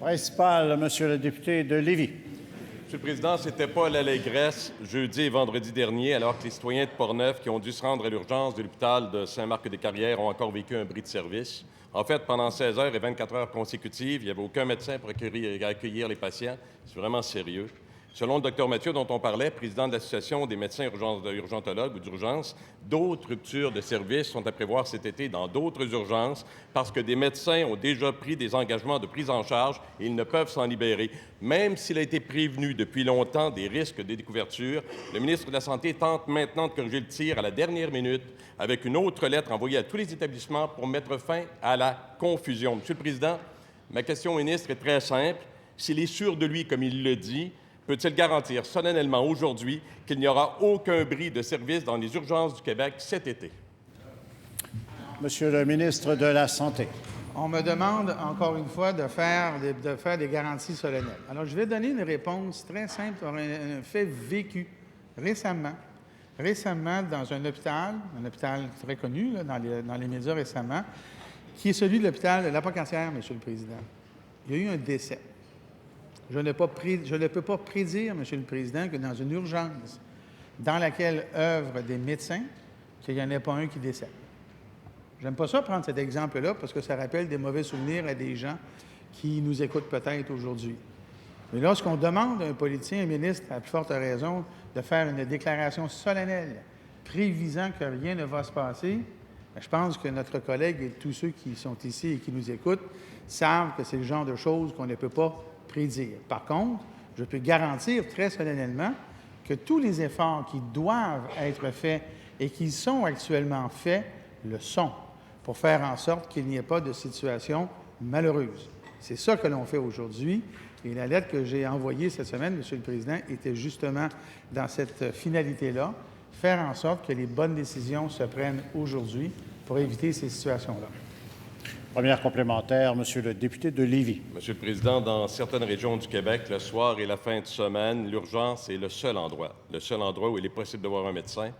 Principal, Monsieur le député de Lévis. Monsieur le Président, c'était pas l'allégresse jeudi et vendredi dernier, alors que les citoyens de Portneuf qui ont dû se rendre à l'urgence de l'hôpital de Saint-Marc-des-Carrières ont encore vécu un bris de service. En fait, pendant 16 heures et 24 heures consécutives, il n'y avait aucun médecin pour accueillir les patients. C'est vraiment sérieux. Selon le Dr Mathieu, dont on parlait, président de l'Association des médecins urgentologues ou d'urgence, d'autres ruptures de services sont à prévoir cet été dans d'autres urgences parce que des médecins ont déjà pris des engagements de prise en charge et ils ne peuvent s'en libérer. Même s'il a été prévenu depuis longtemps des risques de découverture, le ministre de la Santé tente maintenant de corriger le tir à la dernière minute avec une autre lettre envoyée à tous les établissements pour mettre fin à la confusion. Monsieur le Président, ma question au ministre est très simple. S'il est sûr de lui, comme il le dit, peut-il garantir solennellement aujourd'hui qu'il n'y aura aucun bris de service dans les urgences du Québec cet été? Monsieur le ministre de la Santé. On me demande, encore une fois, de faire des garanties solennelles. Alors, je vais donner une réponse très simple sur un fait vécu récemment. Récemment, dans un hôpital très connu là, dans les médias récemment, qui est celui de l'hôpital de l'Apocatière, Monsieur le Président. Il y a eu un décès. Je ne peux pas prédire, Monsieur le Président, que dans une urgence dans laquelle œuvrent des médecins, qu'il n'y en ait pas un qui décède. J'aime pas ça prendre cet exemple-là parce que ça rappelle des mauvais souvenirs à des gens qui nous écoutent peut-être aujourd'hui. Mais lorsqu'on demande à un politicien, un ministre, à plus forte raison, de faire une déclaration solennelle prévisant que rien ne va se passer, bien, je pense que notre collègue et tous ceux qui sont ici et qui nous écoutent savent que c'est le genre de choses qu'on ne peut pas prédire. Par contre, je peux garantir très solennellement que tous les efforts qui doivent être faits et qui sont actuellement faits le sont pour faire en sorte qu'il n'y ait pas de situation malheureuse. C'est ça que l'on fait aujourd'hui. Et la lettre que j'ai envoyée cette semaine, Monsieur le Président, était justement dans cette finalité-là, faire en sorte que les bonnes décisions se prennent aujourd'hui pour éviter ces situations-là. Première complémentaire, Monsieur le député de Lévis. Monsieur le Président, dans certaines régions du Québec, le soir et la fin de semaine, l'urgence est le seul endroit où il est possible de voir un médecin.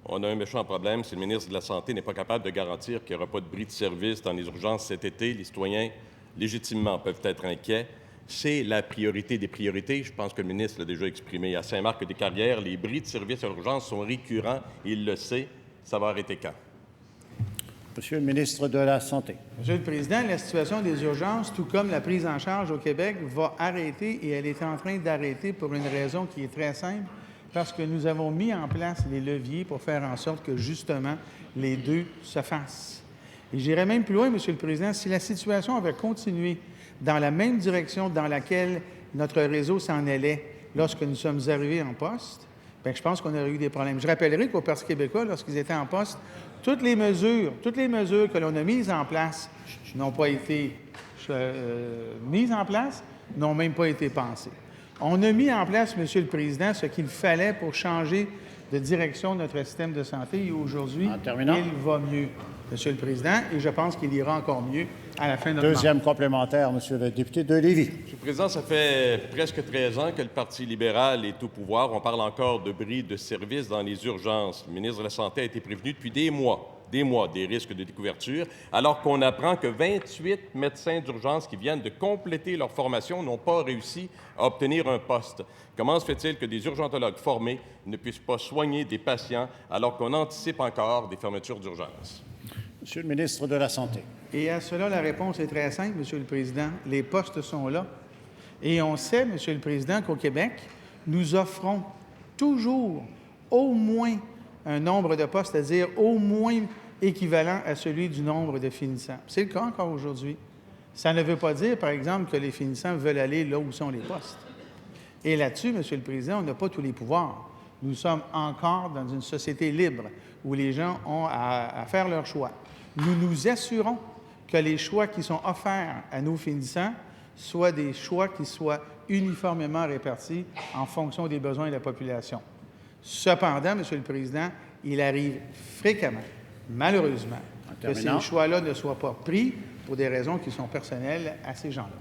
On a un méchant problème si le ministre de la Santé n'est pas capable de garantir qu'il n'y aura pas de bris de service dans les urgences cet été. Les citoyens, légitimement, peuvent être inquiets. C'est la priorité des priorités. Je pense que le ministre l'a déjà exprimé. À Saint-Marc-des-Carrières, les bris de service à l'urgence sont récurrents. Il le sait. Ça va arrêter quand? Monsieur le ministre de la Santé. Monsieur le Président, la situation des urgences, tout comme la prise en charge au Québec, va arrêter et elle est en train d'arrêter pour une raison qui est très simple, parce que nous avons mis en place les leviers pour faire en sorte que, justement, les deux se fassent. Et j'irais même plus loin, Monsieur le Président, si la situation avait continué dans la même direction dans laquelle notre réseau s'en allait lorsque nous sommes arrivés en poste, bien, je pense qu'on aurait eu des problèmes. Je rappellerai qu'au Parti québécois, lorsqu'ils étaient en poste, toutes les mesures que l'on a mises en place n'ont pas été mises en place, n'ont même pas été pensées. On a mis en place, Monsieur le Président, ce qu'il fallait pour changer de direction de notre système de santé et aujourd'hui, il va mieux, Monsieur le Président, et je pense qu'il ira encore mieux à la fin de notre Deuxième complémentaire, Monsieur le député de Lévis. Monsieur le Président, ça fait presque 13 ans que le Parti libéral est au pouvoir. On parle encore de bris de service dans les urgences. Le ministre de la Santé a été prévenu depuis des mois des risques de découverture, alors qu'on apprend que 28 médecins d'urgence qui viennent de compléter leur formation n'ont pas réussi à obtenir un poste. Comment se fait-il que des urgentologues formés ne puissent pas soigner des patients alors qu'on anticipe encore des fermetures d'urgence? Monsieur le ministre de la Santé. Et à cela, la réponse est très simple, Monsieur le Président. Les postes sont là. Et on sait, Monsieur le Président, qu'au Québec, nous offrons toujours au moins un nombre de postes, c'est-à-dire au moins équivalent à celui du nombre de finissants. C'est le cas encore aujourd'hui. Ça ne veut pas dire, par exemple, que les finissants veulent aller là où sont les postes. Et là-dessus, Monsieur le Président, on n'a pas tous les pouvoirs. Nous sommes encore dans une société libre où les gens ont à faire leur choix. Nous nous assurons que les choix qui sont offerts à nos finissants soient des choix qui soient uniformément répartis en fonction des besoins de la population. Cependant, Monsieur le Président, il arrive fréquemment, malheureusement, que ces choix-là ne soient pas pris pour des raisons qui sont personnelles à ces gens-là.